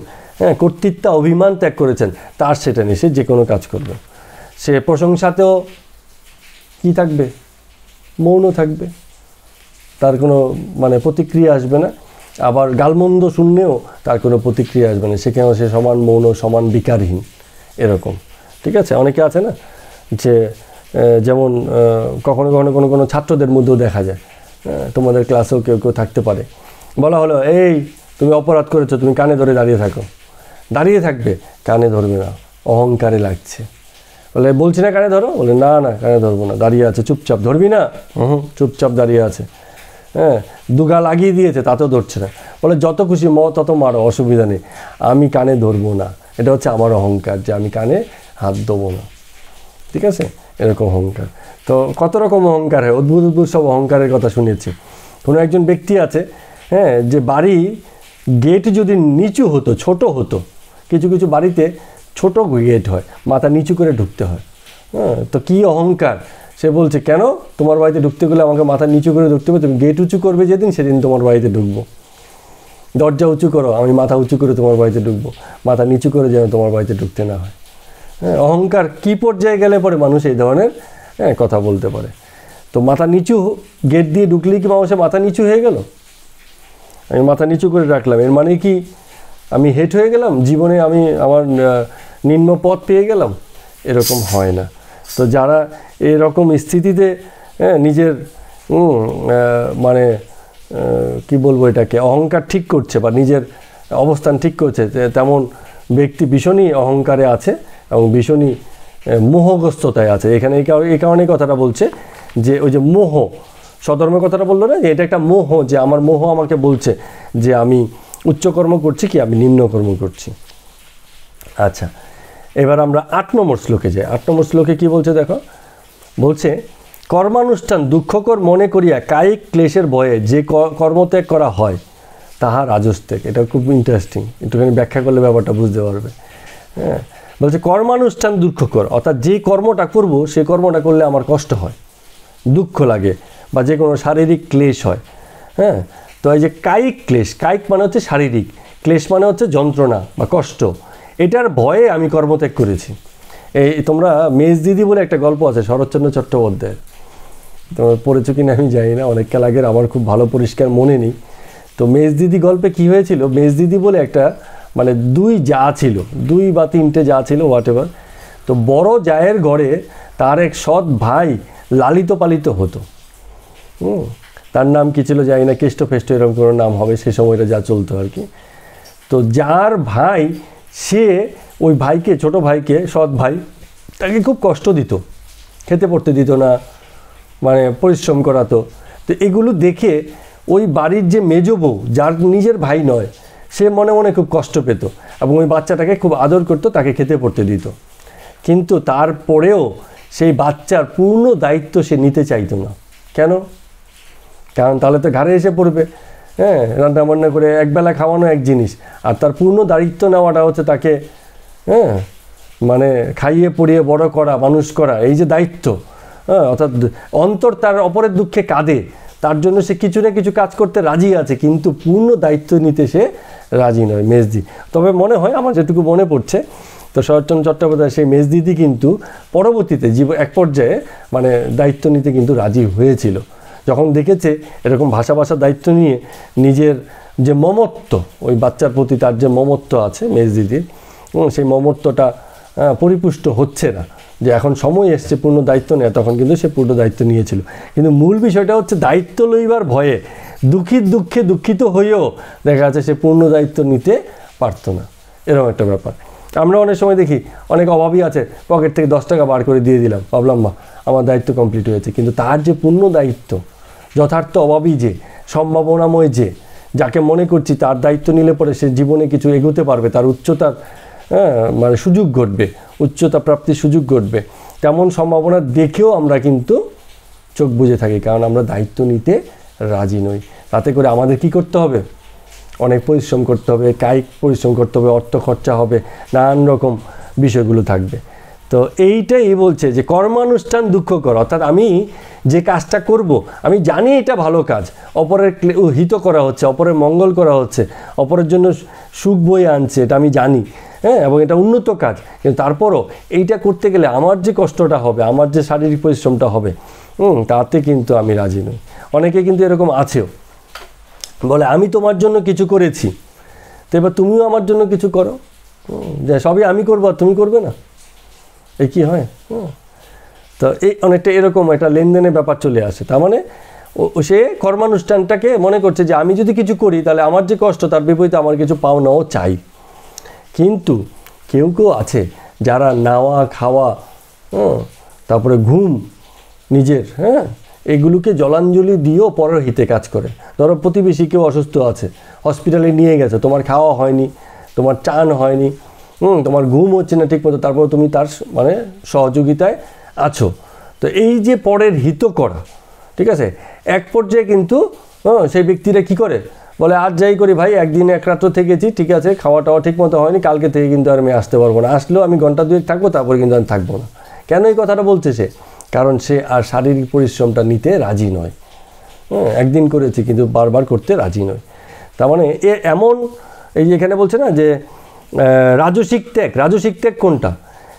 S1: কর্তৃত্ব অভিমান ত্যাগ করেছেন, তার সেটা নেই। সে যে কোনো কাজ করবে, সে প্রশংসাতেও কী থাকবে? মৌন থাকবে, তার কোনো প্রতিক্রিয়া আসবে না। আবার গালমন্দ শূন্যেও তার কোনো প্রতিক্রিয়া আসবে না, সেখানেও সে সমান মৌন, সমান বিকারহীন, এরকম। ঠিক আছে? অনেকে আছে না যে যেমন কখনো কখনো কোনো ছাত্রদের মধ্যেও দেখা যায়, তোমাদের ক্লাসেও কেউ কেউ থাকতে পারে, বলা হলো এই তুমি অপরাধ করেছো, তুমি কানে ধরে দাঁড়িয়ে থাকো। দাঁড়িয়ে থাকবে, কানে ধরবে না, অহংকারে লাগছে। বলে বলছি না কানে ধরো, বলে না না কানে ধরবো না, দাঁড়িয়ে আছে চুপচাপ। ধরবি না? চুপচাপ দাঁড়িয়ে আছে। দুগা লাগিয়ে দিয়েছে, তাতেও ধরছে না। বলে যত খুশি তত মারো, অসুবিধা নেই, আমি কানে ধরবো না। এটা হচ্ছে আমার অহংকার, যে আমি কানে হাত দেবো না। ঠিক আছে? এরকম অহংকার। তো কত রকম অহংকার হয়, অদ্ভুত অদ্ভুত সব অহংকারের কথা শুনেছি। কোনো একজন ব্যক্তি আছে, যে বাড়ি গেট যদি নিচু হতো, ছোট হতো, কিছু কিছু বাড়িতে ছোট গেট হয়, মাথা নিচু করে ঢুকতে হয়। তো কী অহংকার! সে বলছে কেন তোমার বাড়িতে ঢুকতে গেলে আমাকে মাথা নিচু করে ঢুকতে হবে? তুমি গেট উঁচু করবে যেদিন, সেদিন তোমার বাড়িতে ঢুকবো। দরজা উঁচু করো, আমি মাথা উঁচু করে তোমার বাড়িতে ঢুকবো, মাথা নিচু করে যেন তোমার বাড়িতে ঢুকতে না হয়। অহংকার কী পর্যায়ে গেলে পরে মানুষ এই ধরনের কথা বলতে পারে। তো মাথা নিচু গেট দিয়ে ঢুকলেই কি মানুষের মাথা নিচু হয়ে গেল? আমি মাথা নিচু করে রাখলাম, এর মানে কি আমি হেট হয়ে গেলাম, জীবনে আমি আমার নিম্ন পথ পেয়ে গেলাম? এরকম হয় না। তো যারা এরকম স্থিতিতে নিজের কি বলবো, এটাকে অহংকার ঠিক করছে বা নিজের অবস্থান ঠিক করছে, তেমন ব্যক্তি ভীষণই অহংকারে আছে এবং ভীষণই মোহগ্রস্ততায় আছে। এখানে এই কারণে কথাটা বলছে যে ওই যে মোহ, স্বধর্মের কথাটা বললো না, যে এটা একটা মোহ, যে আমার মোহ আমাকে বলছে যে আমি উচ্চকর্ম করছি কি আমি নিম্নকর্ম করছি। আচ্ছা, এবার আমরা 8 নম্বর শ্লোকে যাই। 8 নম্বর শ্লোকে কী বলছে দেখো, বলছে কর্মানুষ্ঠান দুঃখকর মনে করিয়া কায়িক ক্লেশের ভয়ে যে কর্মত্যাগ করা হয় তাহা রাজস্ত্যাগ। এটা খুব ইন্টারেস্টিং, একটুখানি ব্যাখ্যা করলে ব্যাপারটা বুঝতে পারবে। হ্যাঁ, বলছে কর্মানুষ্ঠান দুঃখকর, অর্থাৎ যে কর্মটা করব সেই কর্মটা করলে আমার কষ্ট হয়, দুঃখ লাগে, বা যে কোনো শারীরিক ক্লেশ হয়। হ্যাঁ, তো এই যে কায়িক ক্লেশ, কায়িক মানে হচ্ছে শারীরিক, ক্লেশ মানে হচ্ছে যন্ত্রণা বা কষ্ট, এটার ভয়ে আমি কর্মত্যাগ করেছি। এই তোমরা মেজদিদি বলে একটা গল্প আছে শরৎচন্দ্র চট্টোপাধ্যায়ের, তোমরা পড়েছো কিনা আমি জানি না, অনেক কাল আগের, আমার খুব ভালো পরিষ্কার মনে নেই। তো মেজদিদি গল্পে কি হয়েছিল, মেজদিদি বলে একটা মানে 2 জা ছিল, 2 বা 3টে জা ছিল, হোয়াট এভার। তো বড় জায়ের ঘরে তার এক সৎ ভাই লালিত পালিত হতো। তার নাম কি ছিল জানি না, কেষ্ট ফেষ্ট এরকম কোনো নাম হবে, সে সময়টা যা চলতো আর কি। তো যার ভাই, সে ওই ভাইকে, ছোট ভাইকে, সৎ ভাই, তাকে খুব কষ্ট দিত, খেতে পড়তে দিত না, মানে পরিশ্রম করাতো। তো এগুলো দেখে ওই বাড়ির যে মেজ বউ, যার নিজের ভাই নয়, সে মনে মনে খুব কষ্ট পেত এবং ওই বাচ্চাটাকে খুব আদর করতো, তাকে খেতে পড়তে দিত। কিন্তু তারপরেও সেই বাচ্চার পূর্ণ দায়িত্ব সে নিতে চাইতো না। কেন? কারণ তাহলে তো ঘাড়ে এসে পড়বে। হ্যাঁ, রান্না বান্না করে একবেলা খাওয়ানো এক জিনিস, আর তার পূর্ণ দায়িত্ব নেওয়াটা হচ্ছে তাকে মানে খাইয়ে পড়িয়ে বড় করা, মানুষ করা, এই যে দায়িত্ব। অর্থাৎ অন্তর তার অপরের দুঃখে কাঁদে, তার জন্য সে কিছু না কিছু কাজ করতে রাজি আছে, কিন্তু পূর্ণ দায়িত্ব নিতে সে রাজি নয় মেজদি। তবে মনে হয়, আমার যেটুকু মনে পড়ছে, তো শরৎচন্দ্র চট্টোপাধ্যায় সেই মেজদিদি কিন্তু পরবর্তীতে এক পর্যায়ে মানে দায়িত্ব নিতে কিন্তু রাজি হয়েছিল, যখন দেখেছে এরকম ভাষা দায়িত্ব নিয়ে নিজের যে মমত্ব, ওই বাচ্চার প্রতি তার যে মমত্ব আছে মেজদিদির, সেই মমত্বটা পরিপুষ্ট হচ্ছে না, যে এখন সময় এসছে পূর্ণ দায়িত্ব নেয়, তখন কিন্তু সে পূর্ণ দায়িত্ব নিয়েছিল। কিন্তু মূল বিষয়টা হচ্ছে দায়িত্ব লইবার ভয়ে দুঃখে দুঃখিত হয়েও দেখা যাচ্ছে সে পূর্ণ দায়িত্ব নিতে পারত না, এরকম একটা ব্যাপার। আমরা অনেক সময় দেখি অনেক অভাবী আছে, পকেট থেকে 10 টাকা বার করে দিয়ে দিলাম, ভাবলাম মা আমার দায়িত্ব কমপ্লিট হয়েছে, কিন্তু তার যে পূর্ণ দায়িত্ব, যথার্থ অভাবী যে, সম্ভাবনাময় যে, যাকে মনে করছি তার দায়িত্ব নিলে পরে সে জীবনে কিছু এগোতে পারবে, তার উচ্চতার মানে সুযোগ ঘটবে, উচ্চতা প্রাপ্তির সুযোগ ঘটবে, তেমন সম্ভাবনা দেখেও আমরা কিন্তু চোখ বুজে থাকি, কারণ আমরা দায়িত্ব নিতে রাজি নই। তাতে করে আমাদের কি করতে হবে? অনেক পরিশ্রম করতে হবে, কায়িক পরিশ্রম করতে হবে, অর্থ খরচা হবে, নানান রকম বিষয়গুলো থাকবে। তো এইটাই বলছে যে কর্মানুষ্ঠান দুঃখকর, অর্থাৎ আমি যে কাজটা করব, আমি জানি এটা ভালো কাজ, অপরের হিত করা হচ্ছে, অপরের মঙ্গল করা হচ্ছে, অপরের জন্য সুখ বয়ে আনছে, এটা আমি জানি, হ্যাঁ, এবং এটা উন্নত কাজ, কিন্তু তারপরও এইটা করতে গেলে আমার যে কষ্টটা হবে, আমার যে শারীরিক পরিশ্রমটা হবে, তাতে কিন্তু আমি রাজি নই। অনেকে কিন্তু এরকম আছেও, বলে আমি তোমার জন্য কিছু করেছি, তো এবার তুমিও আমার জন্য কিছু করো, যে সবই আমি করবো আর তুমি করবে না, এই কি হয়? তো এই অনেকটা এরকম একটা লেনদেনের ব্যাপার চলে আসে। তার মানে সে কর্মানুষ্ঠানটাকে মনে করছে যে আমি যদি কিছু করি তাহলে আমার যে কষ্ট, তার বিপরীতে আমার কিছু পাওনাও চাই। কিন্তু কেউ আছে যারা নাওয়া খাওয়া, তারপরে ঘুম নিজের, এগুলোকে জলাঞ্জলি দিয়েও পরের হিতে কাজ করে। ধরো প্রতিবেশী কেউ অসুস্থ আছে, হসপিটালে নিয়ে গেছে, তোমার খাওয়া হয়নি, তোমার চান হয়নি, তোমার ঘুম হচ্ছে না ঠিক মতো, তারপর তুমি তার মানে সহযোগিতায় আছো। তো এই যে পরের হিত করা, ঠিক আছে, এক পর্যায়ে কিন্তু সেই ব্যক্তিরা কি করে, বলে আজ যাই করি ভাই, একদিন এক রাত্র থেকেছি, ঠিক আছে, খাওয়া টাওয়া ঠিক মতো হয়নি, কালকে থেকে কিন্তু আর আমি আসতে পারবো না, আসলেও আমি ঘন্টা 2 থাকবো, তারপরে কিন্তু আমি থাকবো না। কেন এই কথাটা বলছে সে? কারণ সে আর শারীরিক পরিশ্রমটা নিতে রাজি নয়। একদিন করেছি কিন্তু বারবার করতে রাজি নয়। তার মানে এমন, এই যে এখানে বলছে না যে রাজসিক ত্যাগ কোনটা?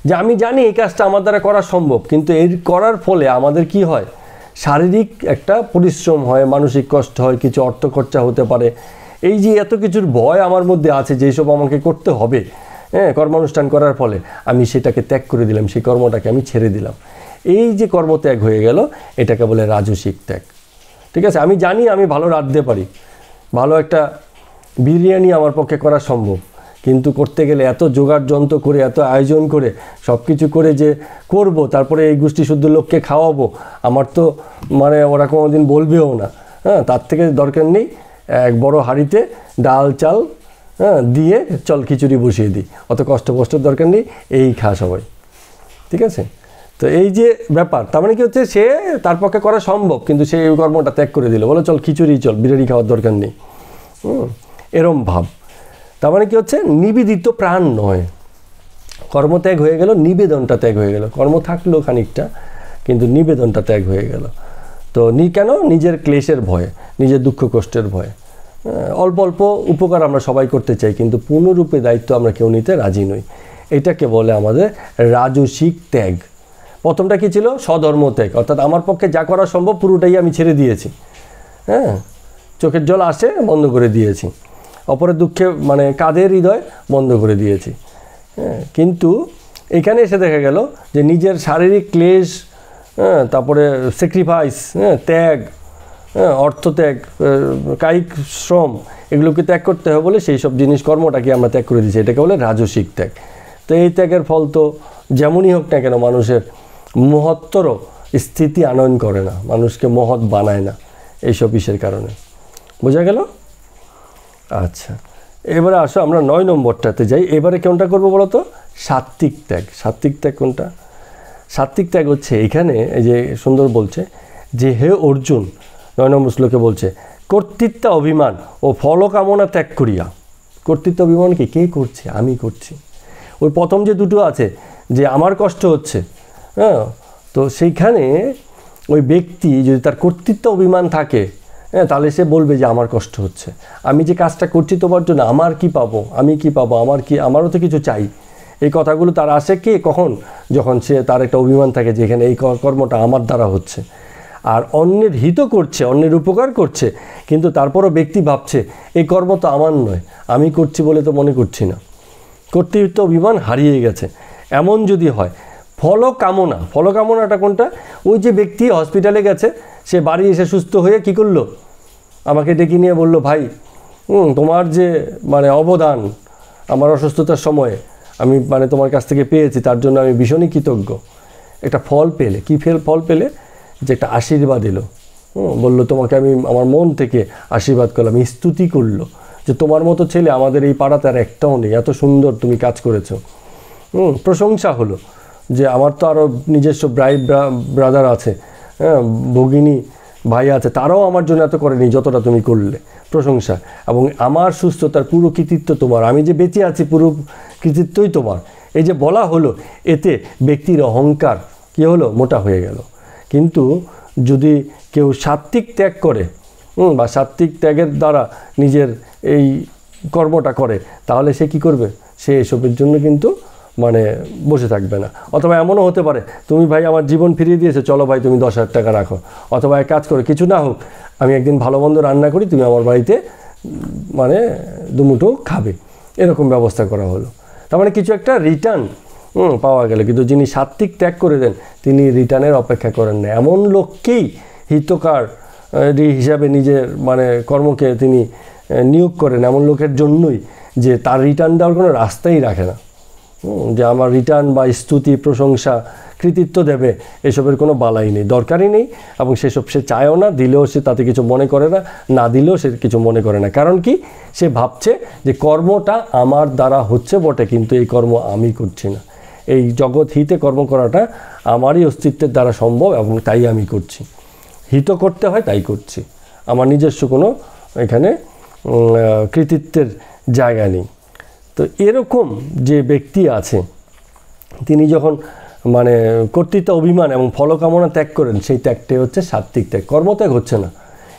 S1: যে আমি জানি এই কাজটা আমার দ্বারা করা সম্ভব, কিন্তু এই করার ফলে আমাদের কি হয়, শারীরিক একটা পরিশ্রম হয়, মানসিক কষ্ট হয়, কিছু অর্থ খরচা হতে পারে, এই যে এত কিছুর ভয় আমার মধ্যে আছে যেসব আমাকে করতে হবে, কর্মানুষ্ঠান করার ফলে আমি সেটাকে ত্যাগ করে দিলাম, সেই কর্মটাকে আমি ছেড়ে দিলাম, এই যে কর্মত্যাগ হয়ে গেল, এটাকে বলে রাজসিক ত্যাগ। ঠিক আছে, আমি জানি আমি ভালো রাঁধতে পারি, ভালো একটা বিরিয়ানি আমার পক্ষে করা সম্ভব, কিন্তু করতে গেলে এত জোগাড় যন্ত্র করে, এত আয়োজন করে, সব কিছু করে যে করব, তারপরে এই গোষ্ঠী শুদ্ধ লোককে খাওয়াবো, আমার তো মানে ওরা কোনোদিন বলবেও না। হ্যাঁ, তার থেকে দরকার নেই, এক বড় হাঁড়িতে ডাল চাল দিয়ে চল খিচুড়ি বসিয়ে দিই, অত কষ্টের দরকার নেই, এই খা সবাই। ঠিক আছে? তো এই যে ব্যাপার, তার মানে কি হচ্ছে, সে তার পক্ষে করা সম্ভব, কিন্তু সে এই কর্মটা ত্যাগ করে দিল, বলো চল খিচুড়ি, চল বিরিয়ানি খাওয়ার দরকার নেই। এরম ভাব। তার মানে কি হচ্ছে, নিবেদিত প্রাণ নয়, কর্মত্যাগ হয়ে গেল, নিবেদনটা ত্যাগ হয়ে গেল। কর্ম থাকলো খানিকটা, কিন্তু নিবেদনটা ত্যাগ হয়ে গেল। তো কেন? নিজের ক্লেশের ভয়ে, নিজের দুঃখ কষ্টের ভয়ে। অল্প অল্প উপকার আমরা সবাই করতে চাই, কিন্তু পূর্ণরূপে দায়িত্ব আমরা কেউ নিতে রাজি নই। এটাকে বলে আমাদের রাজসিক ত্যাগ। প্রথমটা কী ছিল? স্বধর্ম ত্যাগ, অর্থাৎ আমার পক্ষে যা করা সম্ভব পুরোটাই আমি ছেড়ে দিয়েছি। হ্যাঁ, চোখের জল আসে বন্ধ করে দিয়েছি, অপরের দুঃখে মানে কাঁধের হৃদয় বন্ধ করে দিয়েছি। হ্যাঁ, কিন্তু এখানে এসে দেখা গেল যে নিজের শারীরিক ক্লেশ, তারপরে স্যাক্রিফাইস, ত্যাগ, অর্থত্যাগ, কায়িক শ্রম, এগুলোকে ত্যাগ করতে হবে বলে সেই সব জিনিস কর্মটাকে আমরা ত্যাগ করে দিচ্ছি। এটাকে বলে রাজসিক ত্যাগ। তো এই ত্যাগের ফল তো যেমনই হোক না কেন, মানুষের মহত্তর স্থিতি আনয়ন করে না, মানুষকে মহৎ বানায় না, এইসব বিষয়ের কারণে। বোঝা গেল? আচ্ছা, এবারে আসো আমরা 9 নম্বরটাতে যাই। এবারে কোনটা করবো বলো তো? সাত্ত্বিক ত্যাগ। সাত্ত্বিক ত্যাগ কোনটা? সাত্ত্বিক ত্যাগ হচ্ছে এখানে এই যে সুন্দর বলছে যে, হে অর্জুন, 9 নম্বর শ্লোকে বলছে, কর্তৃত্ব অভিমান ও ফলকামনা ত্যাগ করিয়া। কর্তৃত্ব অভিমান কি? কে করছে? আমি করছি। ওই প্রথম যে দুটো আছে, যে আমার কষ্ট হচ্ছে, হ্যাঁ, তো সেইখানে ওই ব্যক্তি যদি তার কর্তৃত্ব অভিমান থাকে, হ্যাঁ, তাহলে সে বলবে যে আমার কষ্ট হচ্ছে, আমি যে কাজটা করছি তোমার জন্য, আমার কি পাবো, আমি কি পাবো, আমারও তো কিছু চাই। এই কথাগুলো তার আসে কে? কখন? যখন সে তার একটা অভিমান থাকে যে এখানে এই কর্মটা আমার দ্বারা হচ্ছে, আর অন্যের হিত করছে, অন্যের উপকার করছে, কিন্তু তারপরও ব্যক্তি ভাবছে এই কর্ম তো আমার নয়, আমি করছি বলে তো মনে করছি না। কর্তৃত্ব অভিমান হারিয়ে গেছে। এমন যদি হয়, ফলকামনাটা কোনটা? ওই যে ব্যক্তি হসপিটালে গেছে, সে বাড়ি এসে সুস্থ হয়ে কি করলো? আমাকে ডেকে নিয়ে বলল, ভাই তোমার যে মানে অবদান আমার অসুস্থতার সময়ে আমি মানে তোমার কাছ থেকে পেয়েছি, তার জন্য আমি ভীষণই কৃতজ্ঞ। একটা ফল পেলে, কি ফল পেলে? যে একটা আশীর্বাদ এলো, বললো তোমাকে আমি আমার মন থেকে আশীর্বাদ করলাম, স্তুতি করলো যে তোমার মতো ছেলে আমাদের এই পাড়াতে আর একটাও নেই, এত সুন্দর তুমি কাজ করেছো। প্রশংসা হলো যে আমার তো আরও নিজস্ব ব্রাদার আছে, হ্যাঁ, ভগিনী ভাই আছে, তারাও আমার জন্য এত করেনি যতটা তুমি করলে। প্রশংসা। এবং আমার সুস্থতার পুরো কৃতিত্ব তোমার, আমি যে বেঁচে আছি পুরো কৃতিত্বই তোমার। এই যে বলা হলো, এতে ব্যক্তির অহংকার কী হলো? মোটা হয়ে গেল। কিন্তু যদি কেউ সাত্ত্বিক ত্যাগ করে, বা সাত্ত্বিক ত্যাগের দ্বারা নিজের এই কর্মটা করে, তাহলে সে কি করবে? সে এসবের জন্য কিন্তু মানে বসে থাকবে না। অথবা এমনও হতে পারে, তুমি ভাই আমার জীবন ফিরিয়ে দিয়েছো, চলো ভাই তুমি 10,000 টাকা রাখো, অথবা এক কাজ করে, কিছু না হোক আমি একদিন ভালো মন্দ রান্না করি, তুমি আমার বাড়িতে মানে দুমুঠো খাবে, এরকম ব্যবস্থা করা হলো। তার মানে কিছু একটা রিটার্ন পাওয়া গেল। কিন্তু যিনি সাত্ত্বিক ত্যাগ করে দেন, তিনি রিটার্নের অপেক্ষা করেন না। এমন লোককেই হিতকার হিসাবে নিজের মানে কর্মকে তিনি নিয়োগ করেন, এমন লোকের জন্যই যে তার রিটার্ন দেওয়ার কোনো রাস্তাই রাখে না, যে আমার রিটার্ন বা স্তুতি, প্রশংসা, কৃতিত্ব দেবে, এসবের কোনো বালাই নেই, দরকারই নেই। এবং সেসব সে চায়ও না, দিলেও সে তাতে কিছু মনে করে না, না দিলেও সে কিছু মনে করে না। কারণ কি? সে ভাবছে যে কর্মটা আমার দ্বারা হচ্ছে বটে, কিন্তু এই কর্ম আমি করছি না, এই জগৎ হিতে কর্ম করাটা আমারই অস্তিত্বের দ্বারা সম্ভব, এবং তাই আমি করছি, হিত করতে হয় তাই করছি, আমার নিজস্ব কোনো এখানে কৃতিত্বের জায়গা নেই। তো এরকম যে ব্যক্তি আছে, তিনি যখন মানে কর্তৃত্ব অভিমান এবং ফলকামনা ত্যাগ করেন, সেই ত্যাগটাই হচ্ছে সাত্ত্বিক ত্যাগ। কর্মত্যাগ হচ্ছে না।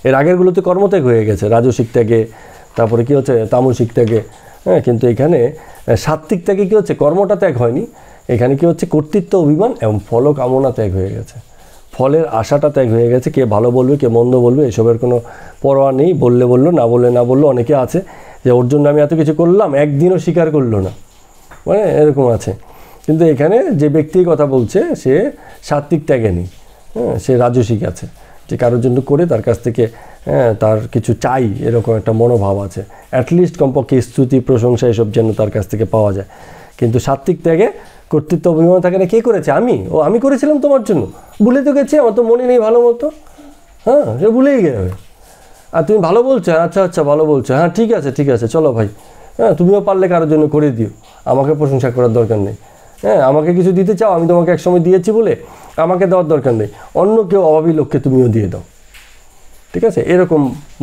S1: এর আগেরগুলোতে কর্মত্যাগ হয়ে গেছে, রাজসিক ত্যাগে, তারপরে কী হচ্ছে তামসিক ত্যাগে, হ্যাঁ। কিন্তু এখানে সাত্ত্বিক ত্যাগে কী হচ্ছে? কর্মটা ত্যাগ হয়নি, এখানে কী হচ্ছে? কর্তৃত্ব অভিমান এবং ফলকামনা ত্যাগ হয়ে গেছে, ফলের আশাটা ত্যাগ হয়ে গেছে। কে ভালো বলবে, কে মন্দ বলবে, এসবের কোনো পরোয়া নেই। বললে বললো, না বললে না বললো। অনেকে আছে যে ওর জন্য আমি এত কিছু করলাম, একদিনও স্বীকার করলো না, মানে এরকম আছে। কিন্তু এখানে যে ব্যক্তির কথা বলছে, সে সাত্ত্বিক ত্যাগে নেই, হ্যাঁ, সে রাজসিক আছে। যে কারোর জন্য করে তার কাছ থেকে তার কিছু চাই এরকম একটা মনোভাব আছে, অ্যাটলিস্ট কমপক্ষে স্তুতি প্রশংসা এসব যেন তার কাছ থেকে পাওয়া যায়। কিন্তু সাত্ত্বিক ত্যাগে কর্তৃত্ব অভিমান থাকে না, কে করেছে? আমি করেছিলাম তোমার জন্য, ভুলে তো গেছি, আমার তো মনে নেই ভালো মতো, সে ভুলেই গেবে। আর তুমি ভালো বলছো, আচ্ছা ভালো বলছো, ঠিক আছে চলো ভাই, তুমিও পারলে কারোর জন্য করে দিও, আমাকে প্রশংসা করার দরকার নেই। আমাকে কিছু দিতে চাও, আমি তোমাকে একসময় দিয়েছি বলে আমাকে দেওয়ার দরকার নেই, অন্য কেউ অভাবী লোককে তুমিও দিয়ে দাও। ঠিক আছে, এরকম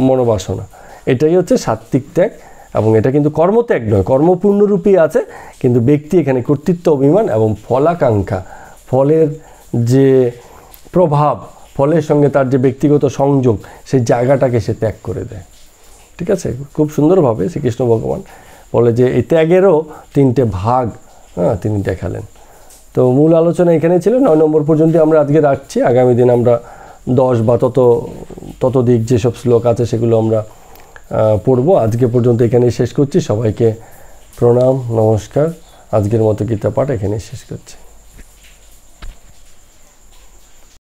S1: মনোবাসনা, এটাই হচ্ছে সাত্ত্বিক ত্যাগ। এবং এটা কিন্তু কর্মত্যাগ নয়, কর্মপূর্ণরূপী আছে, কিন্তু ব্যক্তি এখানে কর্তৃত্ব অভিমান এবং ফলাকাঙ্ক্ষা, ফলের যে প্রভাব, ফলের সঙ্গে তার যে ব্যক্তিগত সংযোগ, সেই জায়গাটাকে সে ত্যাগ করে দেয়। ঠিক আছে, খুব সুন্দরভাবে শ্রীকৃষ্ণ ভগবান বলে যে এই ত্যাগেরও 3টে ভাগ তিনি দেখালেন। তো মূল আলোচনা এখানে ছিল, 9 নম্বর পর্যন্ত আমরা আজকে রাখছি। আগামী দিন আমরা 10 বা ততোধিক যেসব শ্লোক আছে সেগুলো আমরা পড়বো। আজকে পর্যন্ত এখানেই শেষ করছি। সবাইকে প্রণাম, নমস্কার। আজকের মতো গীতা পাঠ এখানেই শেষ করছি।